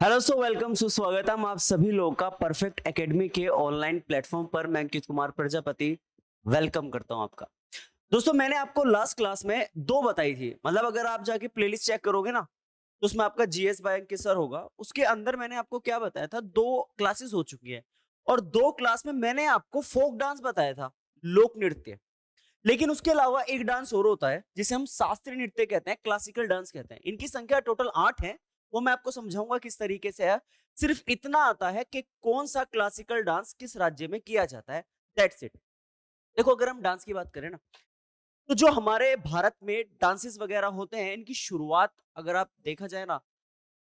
Hello welcome सुस्वागतम आप सभी लोगों का परफेक्ट एकेडमी के ऑनलाइन प्लेटफॉर्म पर। मैं अंकित कुमार प्रजापति वेलकम करता हूं आपका। दोस्तों, मैंने आपको लास्ट क्लास में दो बताई थी। मतलब अगर आप जाके प्लेलिस्ट चेक करोगे ना, तो उसमें आपका जीएस बाय अंकित सर होगा। उसके अंदर मैंने आपको क्या बताया था, दो क्लासेस हो चुकी है और दो क्लास में मैंने आपको फोक डांस बताया था, लोक नृत्य। लेकिन उसके अलावा एक डांस और होता है जिसे हम शास्त्रीय नृत्य कहते हैं, क्लासिकल डांस कहते हैं। इनकी संख्या टोटल 8 है। वो मैं आपको समझाऊंगा किस तरीके से है। सिर्फ इतना आता है कि कौन सा क्लासिकल डांस किस राज्य में किया जाता है, दैट्स इट। देखो, अगर हम डांस की बात करें ना, तो जो हमारे भारत में डांसेस वगैरह होते हैं, इनकी शुरुआत अगर आप देखा जाए ना,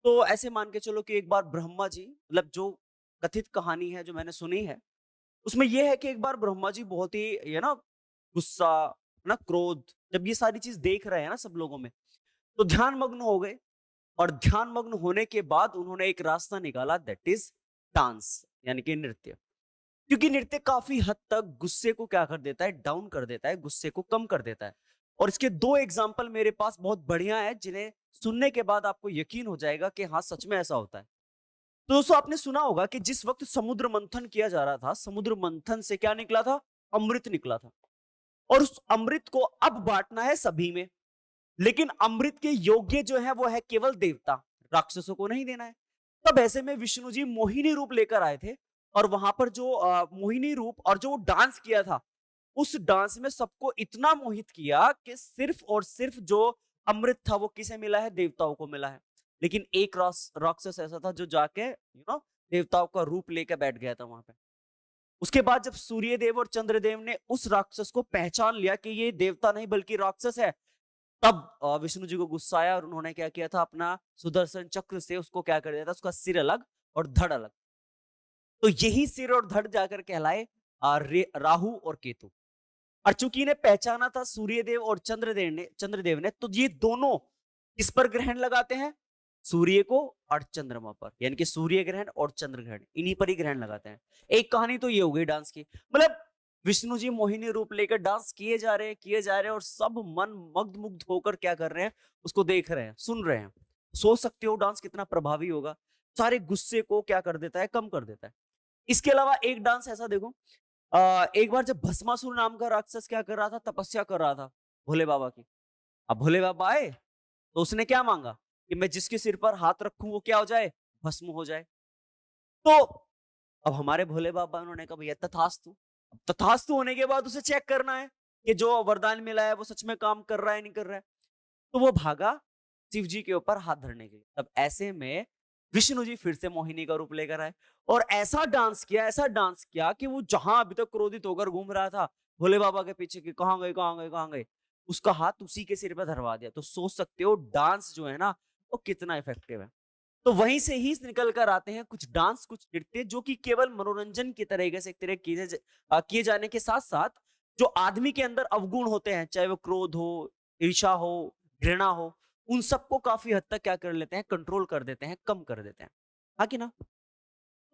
तो ऐसे मान के चलो कि एक बार ब्रह्मा जी, मतलब जो कथित कहानी है जो मैंने सुनी है, उसमें यह है कि एक बार ब्रह्मा जी बहुत ही ये ना गुस्सा, ना क्रोध, जब ये सारी चीज देख रहे हैं ना सब लोगों में, तो ध्यान मग्न हो गए। और ध्यान मग्न होने के बाद उन्होंने एक रास्ता निकाला, दैट इज डांस, यानी कि नृत्य। क्योंकि नृत्य काफी हद तक गुस्से को क्या कर देता है, डाउन कर देता है, गुस्से को कम कर देता है। और इसके दो एग्जाम्पल मेरे पास बहुत बढ़िया है, जिन्हें सुनने के बाद आपको यकीन हो जाएगा कि हाँ, सच में ऐसा होता है। तो दोस्तों, आपने सुना होगा कि जिस वक्त समुद्र मंथन किया जा रहा था, समुद्र मंथन से क्या निकला था, अमृत निकला था। और उस अमृत को अब बांटना है सभी में। लेकिन अमृत के योग्य जो है वो है केवल देवता, राक्षसों को नहीं देना है। तब ऐसे में विष्णु जी मोहिनी रूप लेकर आए थे। और वहां पर जो मोहिनी रूप और जो डांस किया था, उस डांस में सबको इतना मोहित किया कि सिर्फ और सिर्फ जो अमृत था वो किसे मिला है, देवताओं को मिला है। लेकिन एक राक्षस ऐसा था जो जाके देवताओं का रूप लेकर बैठ गया था वहां पे। उसके बाद जब सूर्यदेव और चंद्रदेव ने उस राक्षस को पहचान लिया कि ये देवता नहीं बल्कि राक्षस है, तब विष्णु जी को गुस्सा आया और उन्होंने क्या किया था, अपना सुदर्शन चक्र से उसको क्या कर दिया था, उसका सिर अलग और धड़ अलग। तो यही सिर और धड़ जाकर कहलाए राहु और केतु। और चूंकि इन्हें पहचाना था सूर्यदेव और चंद्रदेव ने, तो ये दोनों किस पर ग्रहण लगाते हैं, सूर्य को और चंद्रमा पर। यानी कि सूर्य ग्रहण और चंद्र ग्रहण, इन्हीं पर ही ग्रहण लगाते हैं। एक कहानी तो ये हो गई डांस की। मतलब विष्णु जी मोहिनी रूप लेकर डांस किए जा रहे हैं और सब मन मग्ध मुग्ध होकर क्या कर रहे हैं, उसको देख रहे हैं, सुन रहे हैं। सोच सकते हो डांस कितना प्रभावी होगा। सारे गुस्से को क्या कर देता है, कम कर देता है। इसके अलावा एक डांस ऐसा देखो, एक बार जब भस्मासुर नाम का राक्षस क्या कर रहा था, तपस्या कर रहा था भोले बाबा की। अब भोले बाबा आए तो उसने क्या मांगा कि मैं जिसके सिर पर हाथ रखूं वो क्या हो जाए, भस्म हो जाए। तो अब हमारे भोले बाबा उन्होंने कहा भैया तथास्तु। अब तथास्तु होने के बाद उसे चेक करना है कि जो वरदान मिला है वो सच में काम कर रहा है नहीं कर रहा है। तो वो भागा शिव जी के ऊपर हाथ धरने के लिए। तब ऐसे में विष्णु जी फिर से मोहिनी का रूप लेकर आए और ऐसा डांस किया कि वो जहां अभी तक क्रोधित होकर घूम रहा था भोले बाबा के पीछे, कि कहां गए कहां गए कहां गए, उसका हाथ उसी के सिर पर धरवा दिया। तो सोच सकते हो डांस जो है ना, वो कितना इफेक्टिव है। तो वहीं से ही निकल कर आते हैं कुछ डांस, कुछ नृत्य जो कि केवल मनोरंजन की तरीके से एक तरह किए जाने के साथ साथ जो आदमी के अंदर अवगुण होते हैं, चाहे वो क्रोध हो, ईर्षा हो, घृणा हो, उन सबको काफी हद तक क्या कर लेते हैं, कंट्रोल कर देते हैं, कम कर देते हैं। हाँ कि ना?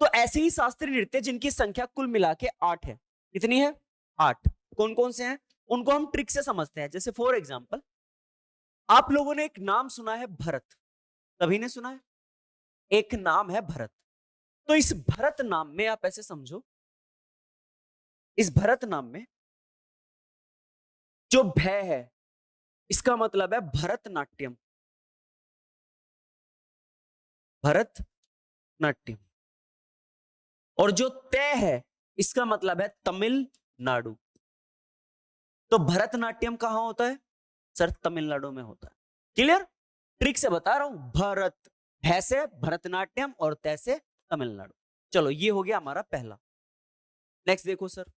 तो ऐसे ही शास्त्रीय नृत्य जिनकी संख्या कुल मिला के 8 है। कितनी है? 8। कौन कौन से हैं, उनको हम ट्रिक से समझते हैं। जैसे फॉर एग्जाम्पल, आप लोगों ने एक नाम सुना है, भरत। सभी ने सुना है, एक नाम है भरत। तो इस भरत नाम में आप ऐसे समझो, इस भरत नाम में जो भय है, इसका मतलब है भरतनाट्यम। भरतनाट्यम। और जो तय है, इसका मतलब है तमिलनाडु। तो भरतनाट्यम कहां होता है सर? तमिलनाडु में होता है। क्लियर? ट्रिक से बता रहा हूं। भरत, भय से भरतनाट्यम और तय से तमिलनाडु। चलो, ये हो गया हमारा पहला। नेक्स्ट देखो सर,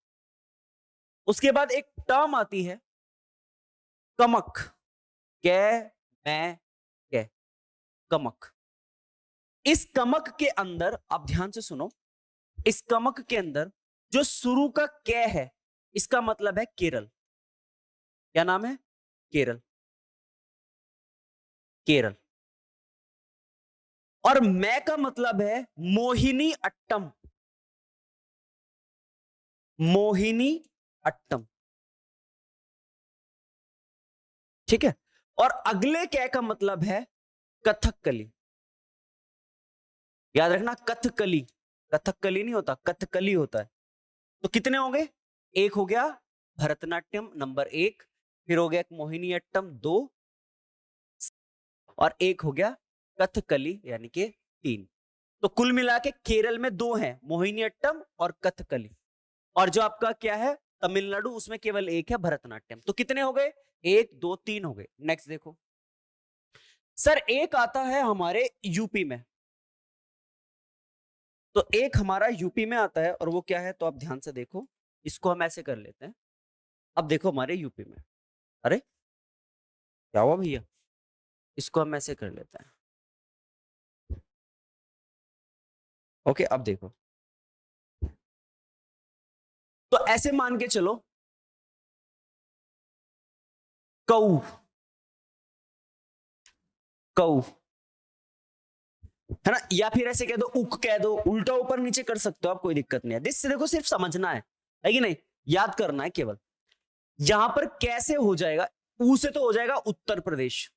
उसके बाद एक टर्म आती है कमक। कै, मैं, कै, कमक। इस कमक के अंदर आप ध्यान से सुनो, इस कमक के अंदर जो शुरू का कै है, इसका मतलब है केरल। क्या नाम है? केरल। केरल। और मैं का मतलब है मोहिनी अट्टम। मोहिनी अट्टम। ठीक है। और अगले कै का मतलब है कथकली। याद रखना कथकली, कथकली नहीं होता, कथकली होता है। तो कितने हो गए? एक हो गया भरतनाट्यम नंबर 1, फिर हो गया मोहिनीअट्टम 2, और एक हो गया कथकली यानी कि 3। तो कुल मिला के केरल में 2 हैं, मोहिनीअट्टम और कथकली। और जो आपका क्या है तमिलनाडु, उसमें केवल एक है भरतनाट्यम। तो कितने हो गए? 1 2 3 हो गए। नेक्स्ट देखो सर, एक आता है हमारे यूपी में, तो एक हमारा यूपी में आता है और वो क्या है, तो आप ध्यान से देखो, इसको हम ऐसे कर लेते हैं। अब देखो हमारे यूपी में, अरे क्या हुआ भैया, इसको हम ऐसे कर लेते हैं। ओके, अब देखो, तो ऐसे मान के चलो कऊ, कऊ है ना, या फिर ऐसे कह दो उक कह दो, उल्टा ऊपर नीचे कर सकते हो आप, कोई दिक्कत नहीं है। जिससे देखो सिर्फ समझना है कि नहीं, याद करना है केवल। यहां पर कैसे हो जाएगा, ऊ से तो हो जाएगा उत्तर प्रदेश,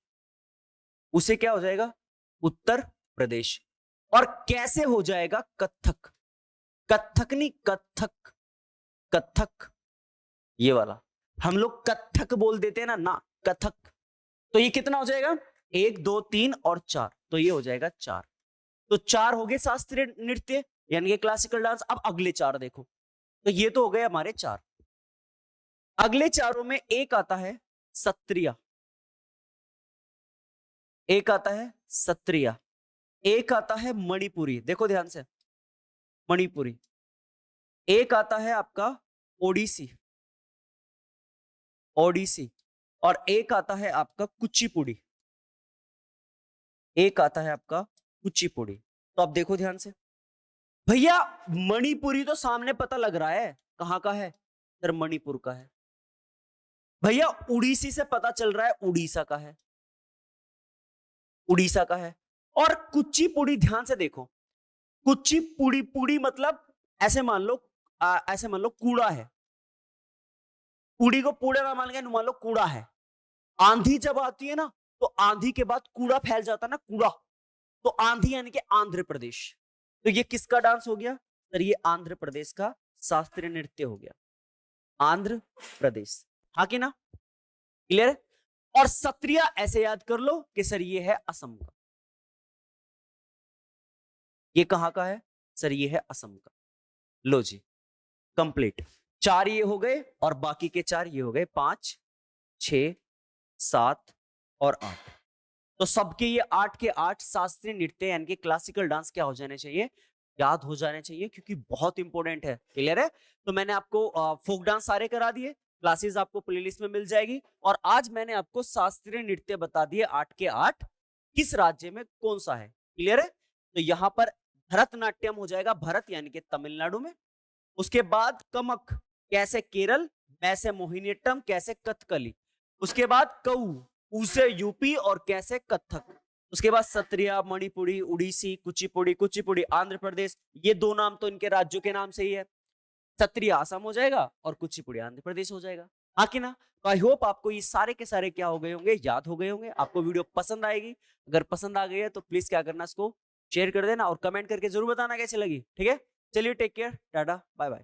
उसे क्या हो जाएगा उत्तर प्रदेश। और कैसे हो जाएगा कत्थक, कत्थक नहीं कत्थक, कत्थक ये वाला, हम लोग कत्थक बोल देते हैं ना कथक। तो ये कितना हो जाएगा 1 2 3 और 4, तो ये हो जाएगा 4। तो 4 हो गए शास्त्रीय नृत्य यानी कि क्लासिकल डांस। अब अगले 4 देखो, तो ये तो हो गए हमारे 4। अगले चारों में एक आता है सत्रिया, एक आता है सत्रिया, एक आता है मणिपुरी, देखो ध्यान से, मणिपुरी, एक आता है आपका ओडिसी, ओडिसी, और एक आता है आपका कुचिपुड़ी, एक आता है आपका कुचिपुड़ी। तो आप देखो ध्यान से भैया, मणिपुरी तो सामने पता लग रहा है कहां का है, सर मणिपुर का है। भैया उड़ीसी से पता चल रहा है उड़ीसा का है, उड़ीसा का है। और कुचिपुड़ी ध्यान से देखो, कुचिपुड़ी, पुड़ी मतलब ऐसे मान लो, ऐसे मान लो कूड़ा है, पुड़ी को पूड़े में मान लो कूड़ा है। आंधी जब आती है ना, तो आंधी के बाद कूड़ा फैल जाता है ना, कूड़ा, तो आंधी यानी कि आंध्र प्रदेश। तो ये किसका डांस हो गया सर, ये आंध्र प्रदेश का शास्त्रीय नृत्य हो गया, आंध्र प्रदेश, हाँ कि ना, क्लियर है। और सत्रिया ऐसे याद कर लो कि सर ये है असम का, ये कहां का है सर, ये है असम का। लो जी कंप्लीट, 4 ये हो गए और बाकी के 4 ये हो गए, 5 6 7 और 8। तो सबके ये 8 के 8 शास्त्रीय नृत्य यानी कि क्लासिकल डांस क्या हो जाने चाहिए, याद हो जाने चाहिए, क्योंकि बहुत इंपॉर्टेंट है। क्लियर है। तो मैंने आपको फोक डांस सारे करा दिए, क्लासेस आपको प्लेलिस्ट में मिल जाएगी। और आज मैंने आपको शास्त्रीय नृत्य बता दिए 8 के 8, किस राज्य में कौन सा है। क्लियर है। तो यहां पर भरतनाट्यम हो जाएगा, भरत यानी कि तमिलनाडु में, उसके बाद कमक कैसे केरल, वैसे मोहिनीअट्टम कैसे कथकली, उसके बाद कऊ उसे यूपी और कैसे कथक, उसके बाद सत्रिया मणिपुरी उड़ीसी कुचिपुड़ी, कुचिपुड़ी आंध्र प्रदेश, ये 2 नाम तो इनके राज्यों के नाम से ही है, सत्रिया असम हो जाएगा और कुचिपुड़ी आंध्र प्रदेश हो जाएगा, हाँ कि ना। तो आई होप आपको ये सारे के सारे क्या हो गए होंगे, याद हो गए होंगे। आपको वीडियो पसंद आएगी, अगर पसंद आ गई है तो प्लीज क्या करना, इसको शेयर कर देना और कमेंट करके जरूर बताना कैसी लगी। ठीक है, चलिए take care, tata bye bye.